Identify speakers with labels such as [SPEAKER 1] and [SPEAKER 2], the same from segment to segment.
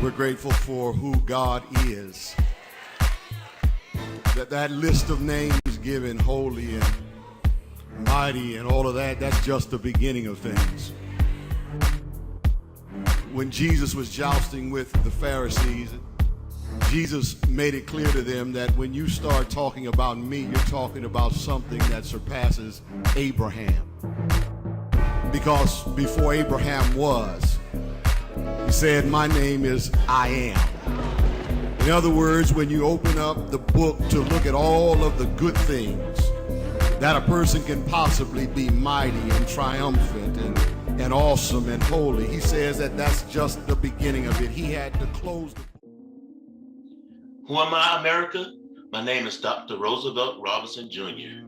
[SPEAKER 1] We're grateful for who God is. That list of names given, holy and mighty and all of that, that's just the beginning of things. When Jesus was jousting with the Pharisees, Jesus made it clear to them that when you start talking about me, you're talking about something that surpasses Abraham. Because before Abraham was, he said, my name is I am. In other words, when you open up the book to look at all of the good things that a person can possibly be, mighty and triumphant and awesome and holy, he says that that's just the beginning of it. He had to close the book.
[SPEAKER 2] Who am I, America? My name is Dr. Roosevelt Robinson Jr.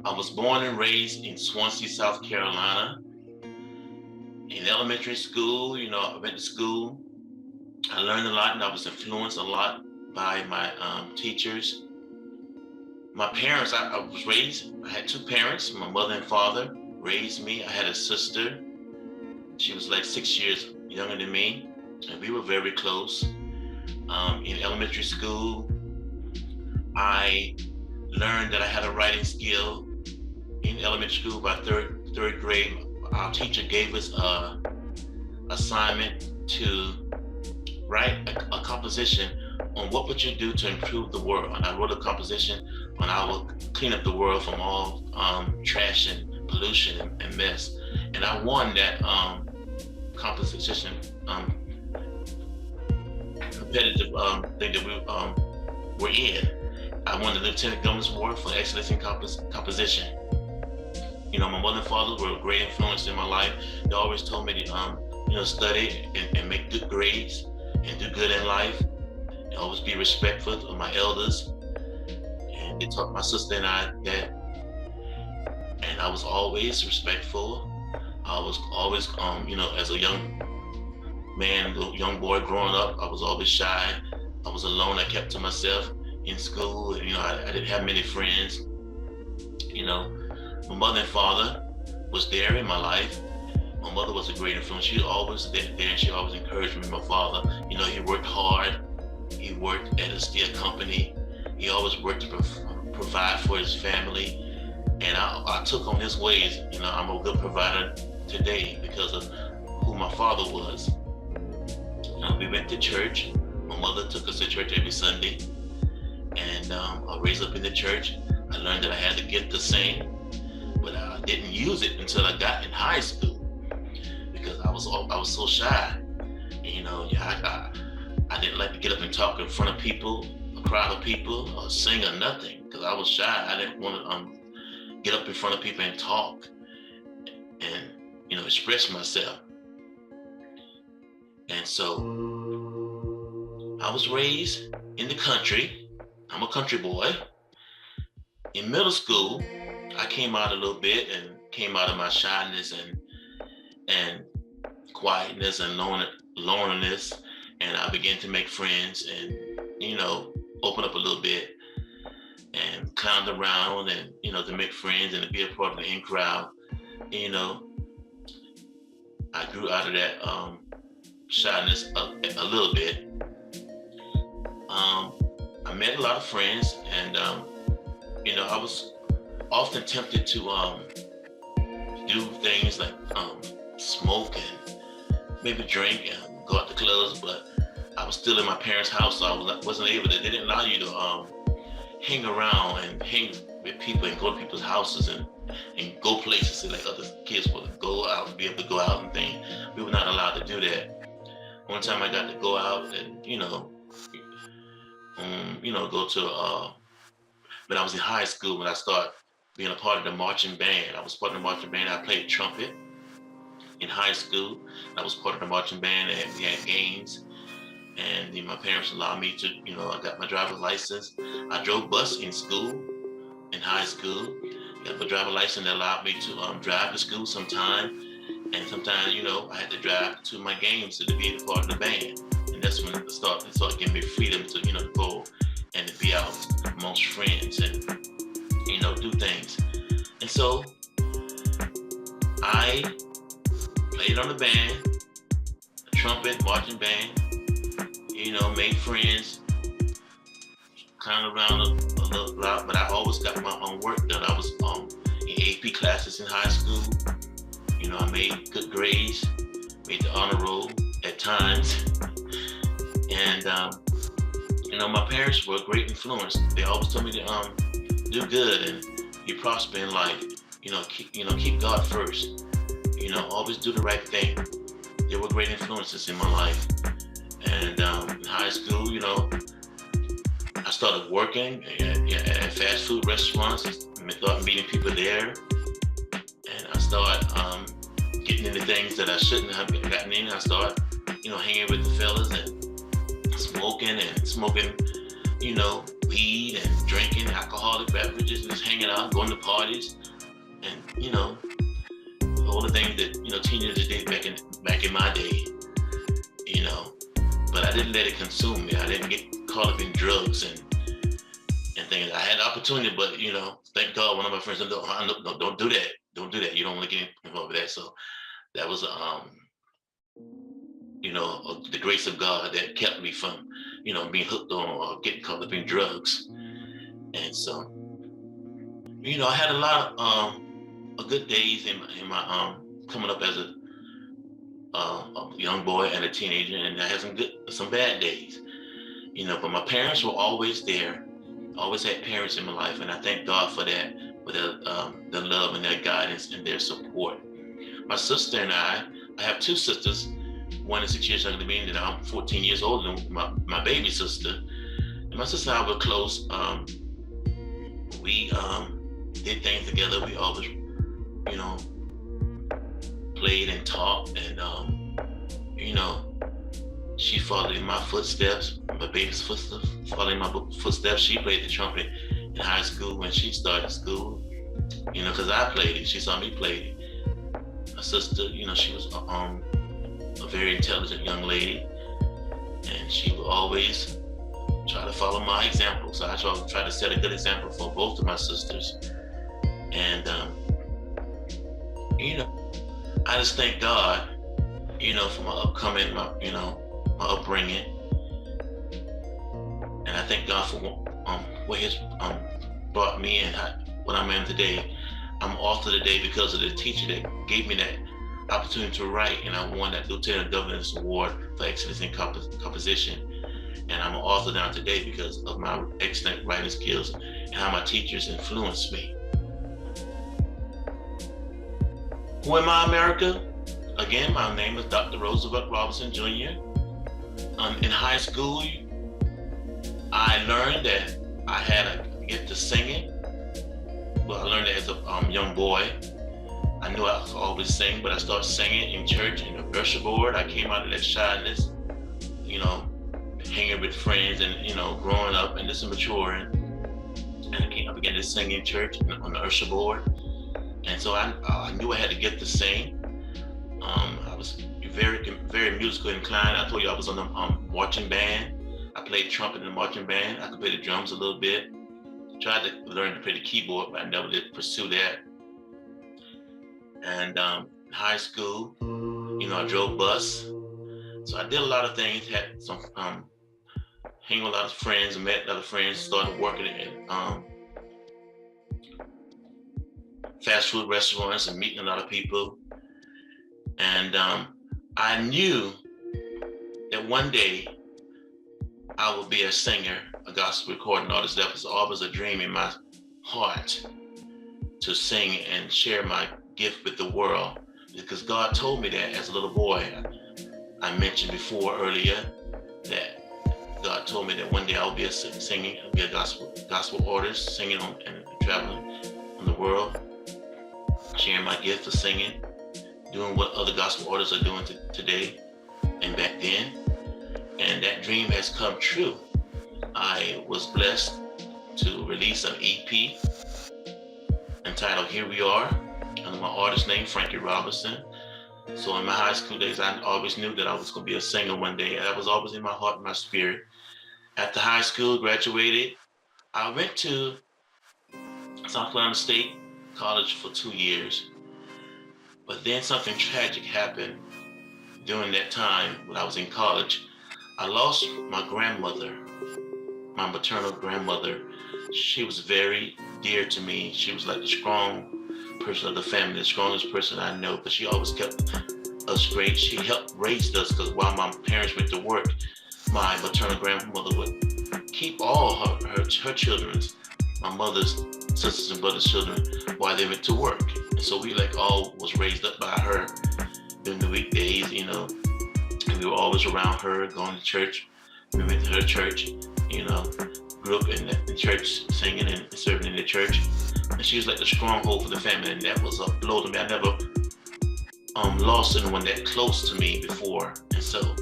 [SPEAKER 2] I was born and raised in Swansea, South Carolina. In elementary school, I went to school. I learned a lot and I was influenced a lot by my teachers. My parents, I was raised, I had two parents, my mother and father raised me. I had a sister. She was like 6 years younger than me, and we were very close. In elementary school, I learned that I had a writing skill. In elementary school, by third grade, our teacher gave us an assignment to write a composition on what would you do to improve the world. And I wrote a composition on how I would clean up the world from all trash and pollution and mess. And I won that composition competitive thing that we were in. I won the Lieutenant Governor's Award for excellence in composition. My mother and father were a great influence in my life. They always told me to, study and make good grades and do good in life. And always be respectful of my elders. And they taught my sister and I that. And I was always respectful. I was always, as a young man, young boy growing up, I was always shy. I was alone. I kept to myself in school. I didn't have many friends. My mother and father was there in my life. My mother was a great influence. She always there and she always encouraged me. My father, he worked hard. He worked at a steel company. He always worked to provide for his family. And I took on his ways. I'm a good provider today because of who my father was. We went to church. My mother took us to church every Sunday. And I was raised up in the church. I learned that I had the gift to sing, but I didn't use it until I got in high school because I was so shy. I didn't like to get up and talk in front of people, a crowd of people, or sing or nothing because I was shy. I didn't want to get up in front of people and talk and express myself. And so I was raised in the country. I'm a country boy. In middle school, I came out a little bit and came out of my shyness and quietness and loneliness, and I began to make friends and open up a little bit and clown around and to make friends and to be a part of the in crowd. I grew out of that shyness a little bit. I met a lot of friends, and I was often tempted to do things like smoke and maybe drink and go out to clubs, but I was still in my parents' house, so I wasn't able to. They didn't allow you to hang around and hang with people and go to people's houses and go places like other kids would go out and be able to go out and things. We were not allowed to do that. One time I got to go out and go to when I was in high school, when I started being a part of the marching band. I was part of the marching band. I played trumpet in high school. I was part of the marching band, and we had games. And my parents allowed me to, I got my driver's license. I drove bus in school, in high school. Got my driver's license that allowed me to drive to school sometime. And sometimes, I had to drive to my games to be a part of the band. And that's when it started giving me freedom to, go and to be out amongst friends and, do things. And so I played on the band, the trumpet, marching band, made friends, kind of around a little lot, but I always got my own work done. I was in AP classes in high school. I made good grades, made the honor roll at times. And, my parents were a great influence. They always told me to do good and you prosper in life. Keep God first. Always do the right thing. They were great influences in my life. And in high school, I started working at fast food restaurants. I started meeting people there. And I started getting into things that I shouldn't have gotten in. I started, hanging with the fellas and smoking, weed and drinking alcoholic beverages and just hanging out, going to parties, and all the things that teenagers did back in my day. But I didn't let it consume me. I didn't get caught up in drugs and things. I had the opportunity, but thank God, one of my friends said, no, don't do that. Don't do that. You don't want to get involved with that. So that was the grace of God that kept me from being hooked on or getting caught up in drugs. And so I had a lot of good days in my coming up as a young boy and a teenager, and I had some bad days, but my parents were always there. Always had parents in my life, and I thank God for that, for their love and their guidance and their support. My sister and I have two sisters. One is 6 years younger than me, and I'm 14 years older than my baby sister. And my sister and I were close. We did things together. We always, played and talked, and she followed in my footsteps. My baby's footsteps, following my footsteps. She played the trumpet in high school when she started school. Because I played it. She saw me play it. My sister, she was a very intelligent young lady, and she would always try to follow my example. So I try to set a good example for both of my sisters. And I just thank God, for my upbringing, and I thank God for where He's brought me and what I'm in today. I'm author today because of the teacher that gave me that opportunity to write, and I won that Lieutenant Governor's Award for Excellence in Composition. And I'm an author now today because of my excellent writing skills and how my teachers influenced me. Who am I, America? Again, my name is Dr. Roosevelt Robinson Jr. In high school, I learned that I had a gift to singing. Well, I learned that as a young boy. I knew I could always sing, but I started singing in church in the usher board. I came out of that shyness, hanging with friends and, growing up and just maturing. And I began to sing in church on the usher board. And so I knew I had to get to sing. I was very, very musical inclined. I told you I was on the marching band. I played trumpet in the marching band. I could play the drums a little bit. Tried to learn to play the keyboard, but I never did pursue that. And in high school, I drove bus. So I did a lot of things, had some, hanging with a lot of friends, met a lot of friends, started working in fast food restaurants and meeting a lot of people. And I knew that one day I would be a singer, a gospel recording artist. That was always a dream in my heart, to sing and share my gift with the world, because God told me that as a little boy. I mentioned before earlier that God told me that one day I'll be singing, I'll be a gospel artist, singing and traveling on the world, sharing my gift of singing, doing what other gospel artists are doing today and back then. And that dream has come true. I was blessed to release an EP entitled Here We Are, under my artist name, Frankie Robinson. So in my high school days, I always knew that I was going to be a singer one day. That was always in my heart and my spirit. After high school, graduated, I went to South Carolina State College for 2 years. But then something tragic happened during that time when I was in college. I lost my grandmother, my maternal grandmother. She was very dear to me. She was like the strong person of the family, the strongest person I know, but she always kept us great. She helped raise us because while my parents went to work, my maternal grandmother would keep all her children's, my mother's sisters and brothers' children while they went to work. And so we like all was raised up by her during the weekdays, and we were always around her, going to church. We went to her church, grew up in the church, singing and serving in the church. And she was like the stronghold for the family, and that was a blow to me. I never lost anyone that close to me before. And so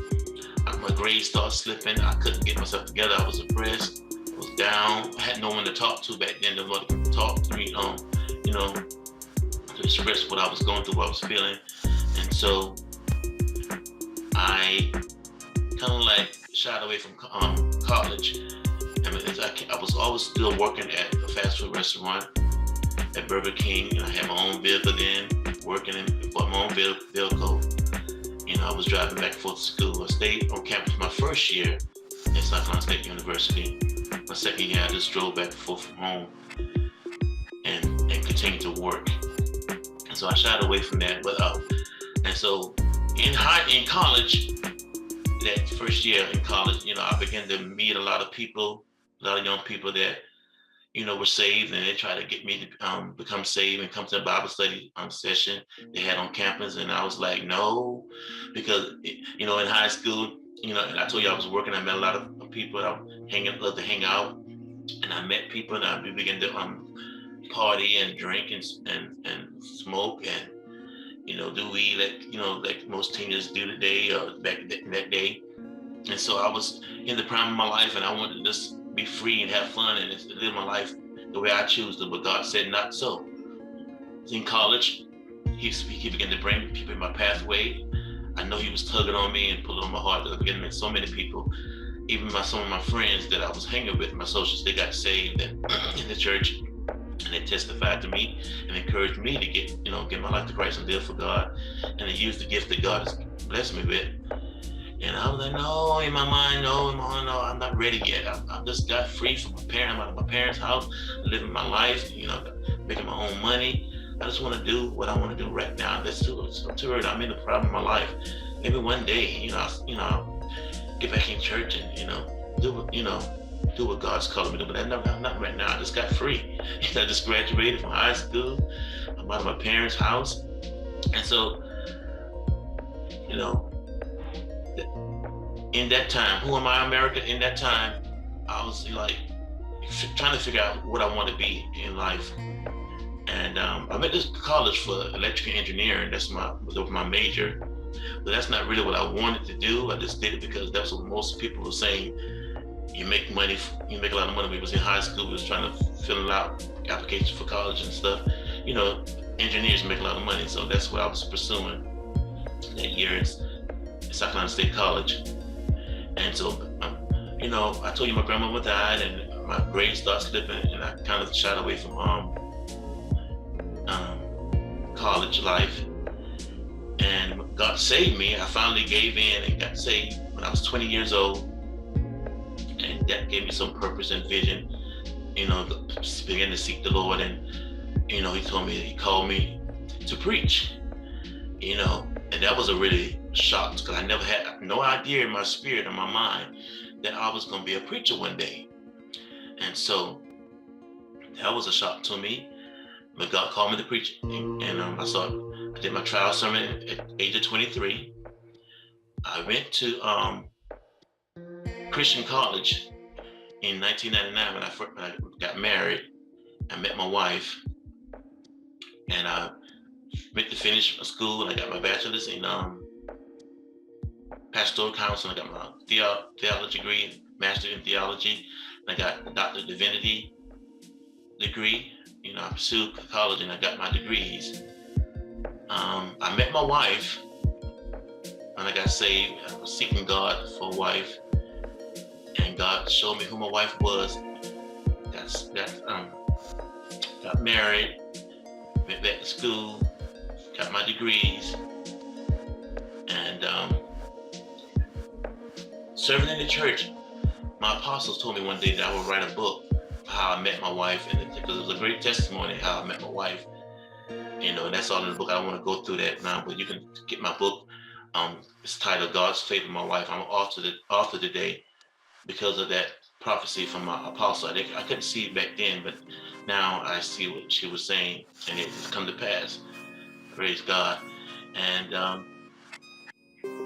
[SPEAKER 2] my grades started slipping. I couldn't get myself together. I was depressed. I was down. I had no one to talk to back then. No one to talk to me, to express what I was going through, what I was feeling. And so I kind of like shied away from college. I was always still working at a fast food restaurant at Burger King, and I had my own vehicle then, working and bought my own vehicle. I was driving back and forth to school. I stayed on campus my first year at South Carolina State University. My second year, I just drove back and forth from home and continued to work. And so I shied away from that. And so in college, that first year in college, I began to meet a lot of people, a lot of young people that, were saved, and they tried to get me to become saved and come to a Bible study session they had on campus. And I was like, no, because, in high school, and I told you I was working, I met a lot of people that I loved to hang out, and I met people, and we began to party and drink and smoke and, do weed like most teenagers do today or back in that day. And so I was in the prime of my life, and I wanted to just be free and have fun and just live my life the way I choose to, but God said not so. In college, he began to bring people in my pathway. I know he was tugging on me and pulling on my heart. I began to meet so many people, even some of my friends that I was hanging with, my associates, they got saved in the church, and they testified to me and encouraged me to get my life to Christ and live for God, and they used the gift that God has blessed me with. And I was like, no, in my mind, no, I'm not ready yet. I just got free from my parents. I'm out of my parents' house, living my life, making my own money. I just want to do what I want to do right now. That's too early. I'm in the prime of my life. Maybe one day, I'll get back in church and, do what God's calling me to do. But not right now. I just got free. I just graduated from high school. I'm out of my parents' house. And so, in that time, who am I, America? In that time, I was like trying to figure out what I want to be in life. And I went to college for electrical engineering. That was my major. But that's not really what I wanted to do. I just did it because that's what most people were saying. You make money, you make a lot of money. We was in high school, we was trying to fill out applications for college and stuff. Engineers make a lot of money. So that's what I was pursuing that year at South Carolina State College. And so, I told you my grandmama died, and my grades started slipping, and I kind of shied away from college life. And God saved me. I finally gave in and got saved when I was 20 years old, and that gave me some purpose and vision. Began to seek the Lord, and He called me to preach. And that was a really shock, because I never had no idea in my spirit or my mind that I was going to be a preacher one day. And so that was a shock to me. But God called me to preach, and I did my trial sermon at the age of 23. I went to Christian college in 1999 when I got married. I met my wife, and I went to finish school, and I got my bachelor's in pastoral counseling. I got my theology degree, master in theology, and I got a doctor of divinity degree. I pursued college, and I got my degrees. I met my wife when I got saved. I was seeking God for a wife, and God showed me who my wife was. Got married, went back to school, got my degrees, and serving in the church, my apostles told me one day that I would write a book how I met my wife, and because it was a great testimony how I met my wife. You know, and that's all in the book. I don't want to go through that now, but you can get my book. It's titled God's Favor My Wife. I'm an author today because of that prophecy from my apostle. I couldn't see it back then, but now I see what she was saying, and it has come to pass. Praise God. And,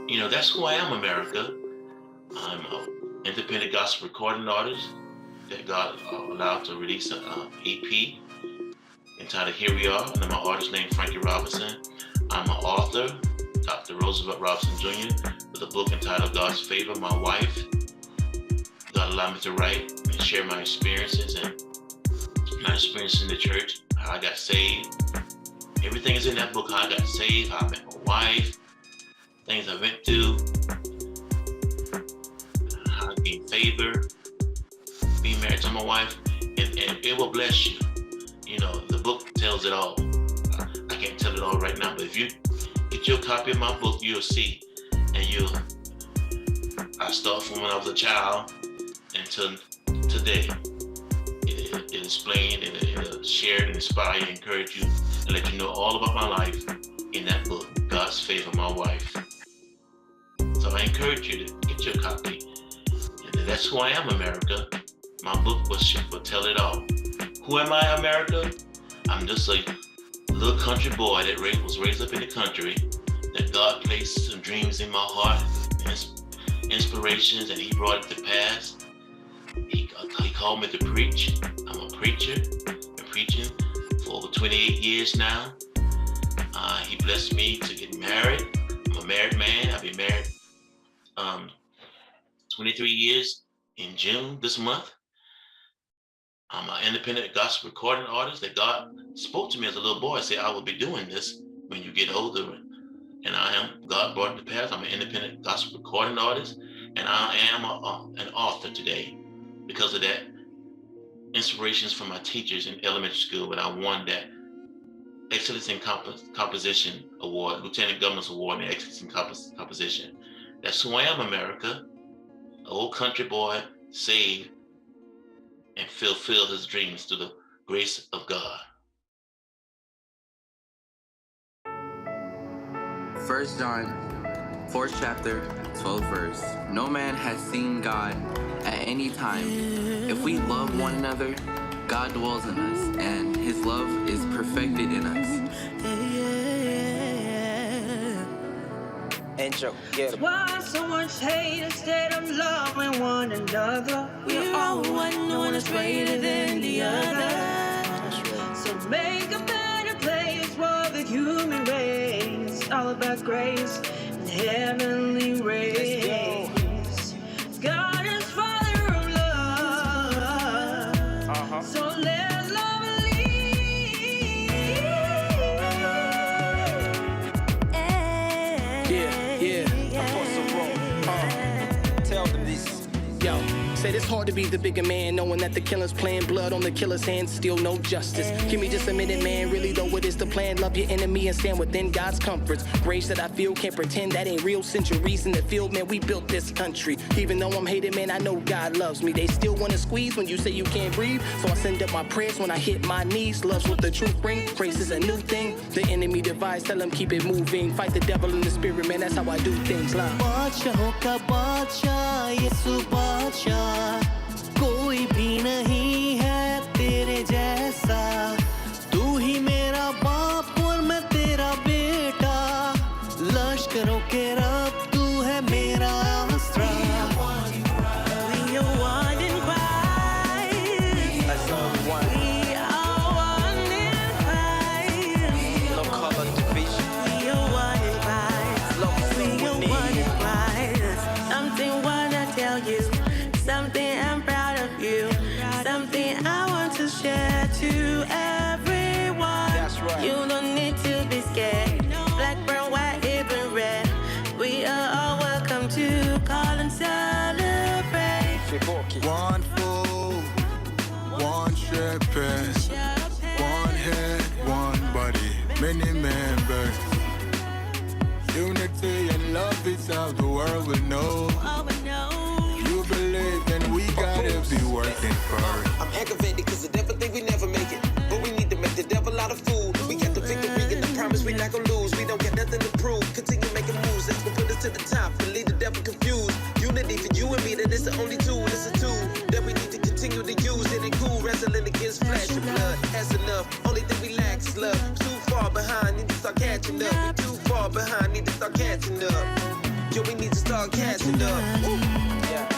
[SPEAKER 2] you know, that's who I am, America. I'm an independent gospel recording artist that God allowed to release an EP entitled Here We Are, and I'm an artist named Frankie Robinson. I'm an author, Dr. Roosevelt Robinson Jr., with a book entitled God's Favor My Wife. God allowed me to write and share my experiences and my experiences in the church, how I got saved. Everything is in that book, how I got saved, how I met my wife, things I went through, how I gained favor, being married to my wife, and it will bless you. You know, the book tells it all. I can't tell it all right now, but if you get your copy of my book, you'll see. And I start from when I was a child until today. It explained and it'll share and inspire and encourage you and let you know all about my life in that book, God's Favor My Wife. So I encourage you to get your copy. And that's who I am, America. My book will tell it all. Who am I, America? I'm just a little country boy that was raised up in the country, that God placed some dreams in my heart, inspirations, and He brought it to pass. He called me to preach. I'm a preacher. Been preaching for over 28 years now. He blessed me to get married. I'm a married man. I've been married 23 years in June this month. I'm an independent gospel recording artist that God spoke to me as a little boy. Said, I will be doing this when you get older. And I am. God brought it to pass. I'm an independent gospel recording artist. And I am an author today. Because of that, inspirations from my teachers in elementary school, but I won that Excellence in Composition Award, Lieutenant Governor's Award in Excellence in Composition. That's who I am, America. An old country boy, saved, and fulfill his dreams through the grace of God.
[SPEAKER 3] 1 John, 4th chapter, 12th verse. No man has seen God at any time. If we love one another, God dwells in us, and His love is perfected in us.
[SPEAKER 4] Intro, get 'em.
[SPEAKER 5] Why so much hate instead of loving one another? We're all one, no one is greater than the other. So make a better place for the human race. All about grace and heavenly rays. God is Father of love. So let love lead.
[SPEAKER 4] Yeah, I'm for some wrong. Tell them this.
[SPEAKER 6] Yo, said it's hard to be the bigger man, knowing that the killer's playing blood on the killer's hands, still no justice. Give me just a minute, man, really though what is the plan? Love your enemy and stand within God's comforts. Grace that I feel, can't pretend that ain't real. Centuries in the field, man, we built this country. Even though I'm hated, man, I know God loves me. They still wanna squeeze when you say you can't breathe, so I send up my prayers when I hit my knees. Love's what the truth brings, grace is a new thing. The enemy divides, tell them keep it moving. Fight the devil in the spirit, man, that's how I do things. Love.
[SPEAKER 7] कोई भी नहीं है तेरे जैसा तू ही मेरा बाप और मैं तेरा बेटा लश्करों के रब तू है मेरा आसरा We are one in Christ.
[SPEAKER 4] Let's go, one.
[SPEAKER 7] We are one in Christ.
[SPEAKER 4] No color division.
[SPEAKER 7] We are one in Christ.
[SPEAKER 4] Love
[SPEAKER 7] We
[SPEAKER 4] with
[SPEAKER 7] are
[SPEAKER 4] me.
[SPEAKER 7] one in Christ. Something wanna tell you. Something I'm proud of you. Something I want to share to everyone.
[SPEAKER 4] That's right.
[SPEAKER 7] You don't need to be scared. Black, brown, white, even red. We are all welcome to call and celebrate.
[SPEAKER 8] One food, one shepherd, one head, one body, many members. Unity and love is how the world will know.
[SPEAKER 7] Oh, no.
[SPEAKER 8] working for it.
[SPEAKER 9] I'm aggravated cause the devil think we never make it. But we need to make the devil out of fool. We got the victory and the promise we not gonna lose. We don't got nothing to prove. Continue making moves, that's gonna put us to the top and leave the devil confused. Unity for you and me, that is the only tool. It's a tool that we need to continue to use. It ain't cool wrestling against flesh and blood. That's enough. Only thing we lack is love. Too far behind, need to start catching up. We too far behind, need to start catching up. Yo, we need to start catching up. Woo. Yeah.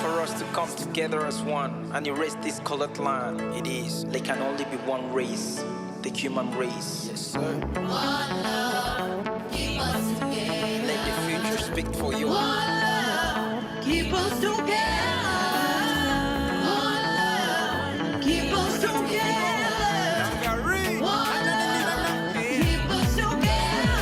[SPEAKER 4] For us to come together as one and erase this colored line. It is, there can only be one race, the human race. Yes, sir.
[SPEAKER 5] One love, keep us together.
[SPEAKER 4] Let the future speak for you.
[SPEAKER 5] One love, keep us together. One love, keep us together. One love, keep us together.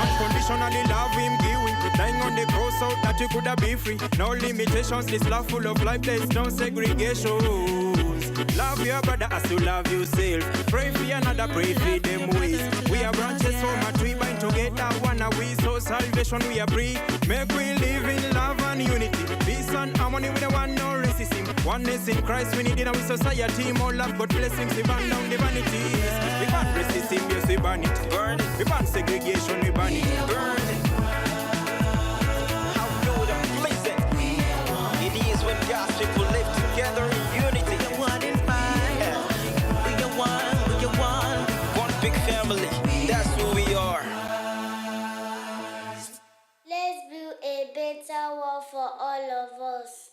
[SPEAKER 10] Unconditionally love him, give him. Dying on the cross so that you could have been free. No limitations, this love full of life, there is no segregations. Love your brother as you love yourself. Pray for another, pray for them ways. We are branches so much, we bind together, one are we, so salvation we are free. Make we live in love and unity. Peace and harmony with the one, no racism. Oneness in Christ, we need in our society. More love, God blessings, we ban down the vanities. We ban racism, yes, we ban it. Burn it. We ban segregation, we ban it.
[SPEAKER 4] Burn it. When God's people live together in unity.
[SPEAKER 5] We are one in five. We are one, we are one.
[SPEAKER 4] One big family, that's who we are.
[SPEAKER 11] Let's build a better world for all of us.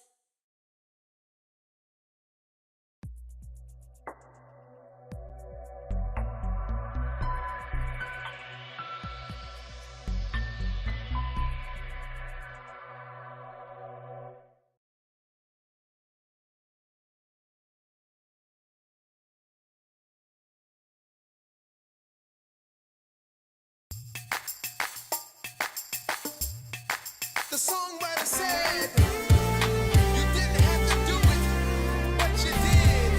[SPEAKER 9] The songwriter said, you didn't have to do it, but you did.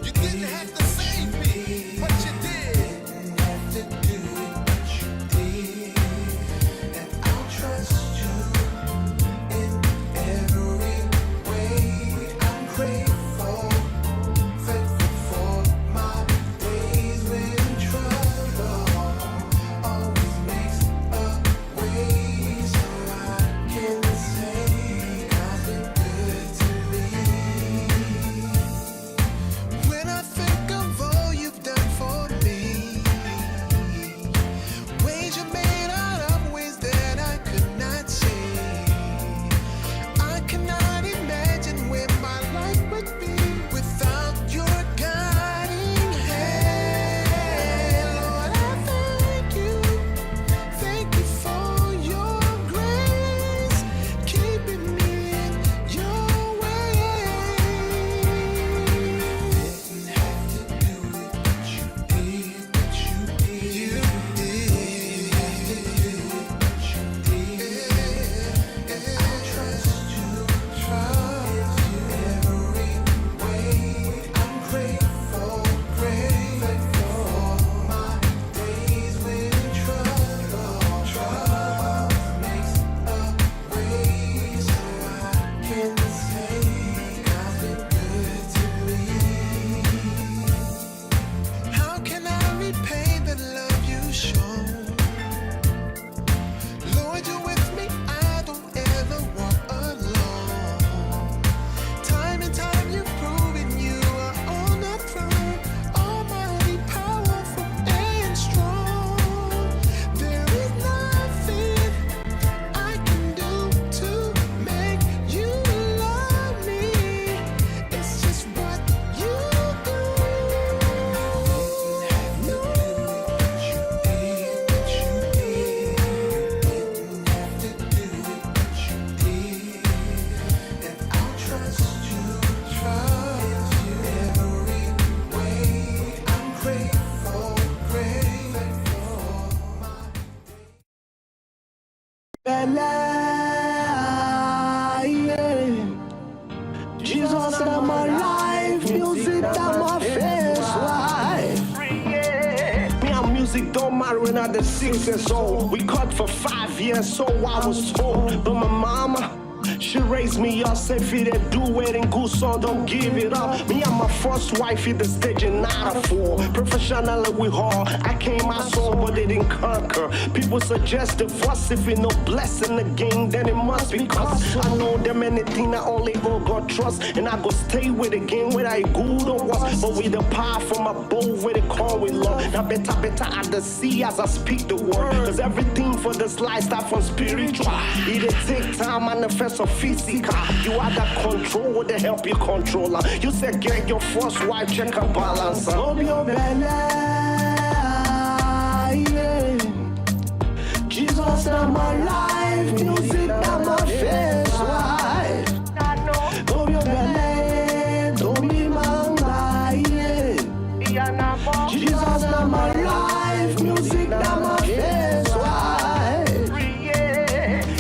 [SPEAKER 9] You didn't have to save me, but you did. And I'll trust you in every way. I'm grateful, thankful for my days when trouble always makes a way.
[SPEAKER 7] Jesus in my life, music that my face life. Me and music don't matter when I'm 6 years old. We cut for 5 years, so I was told. But my mama, she raised me up, said if you didn't do it in good song, don't give it up. Me and my first wife hit the stage in 9-4. Professionally we hard, I came my soul, but they didn't conquer. People suggest divorce if you no blessing the game, then it must be cause I know them anything I only God trust, and I go stay with the game whether I good or was. But with the power from above, where they call with love. Now better I the see as I speak the word, cause everything for this life start from spiritual. It take time, manifest of physical. You are the control to help you controller. You said get your first wife, check her balance. Love your belly, yeah. Jesus in my life, music in my face life. Love your belly, don't be manga, yeah. Jesus in my life, music in my face life.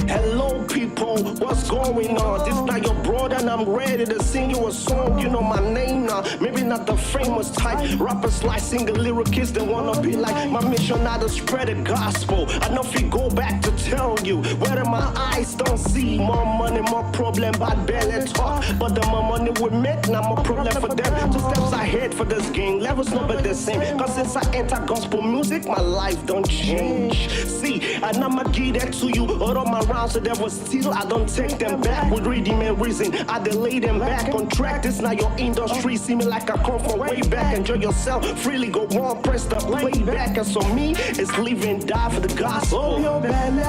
[SPEAKER 7] Hello people, what's going on? This not your brother and I'm ready to sing you a song. You know my name now, maybe not the famous type. Rappers like single lyricists, they wanna be like. My mission now to spread the gospel. I know if you go back to tell you, whether my eyes don't see. More money, more problem, bad belly talk. But the more money we make, now more problem for them. 2 steps ahead for this game, levels not but the same. Cause since I enter gospel music, my life don't change. See, and I'ma give that to you. All of my rounds, so there was still, I don't take them back. With rhythm and reason, I delay them back on track. This not your industry, see me like I come from way back. Enjoy yourself, freely go on, press the playback. And so me, it's live and die for the gospel. Oh, your belly,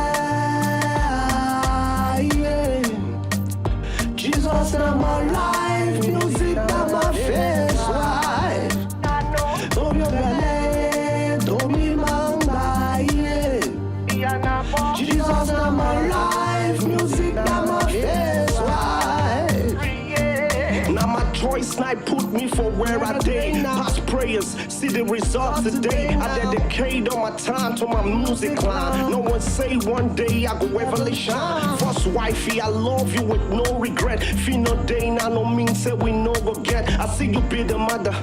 [SPEAKER 7] yeah. Jesus in my life, music in my face life. Oh, your belly, don't be manga, yeah. Jesus in my life, music in my face life. Now my choice night put me for where I did. Past prayers, see the results today. I dedicate all my time to my music line. No one say one day I go ever shine. First wifey, I love you with no regret. Feel no day now, no mean say we no go get. I see you be the mother,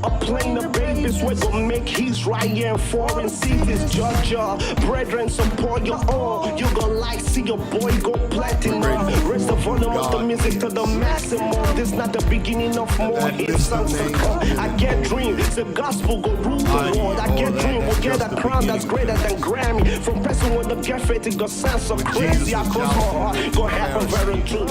[SPEAKER 7] a plane of babies. We gon' make his right here in foreign cities. Georgia, brethren, support your own. You gon' like see your boy go platinum. Raise the volume of the music to the maximum. This not the beginning of more hits songs to come. I get dreams, the gospel go rule the world. I get dream, we'll get a crown that's greater than Grammy. From person with the get faith, it go sound so crazy. I cross my heart, go happen very true.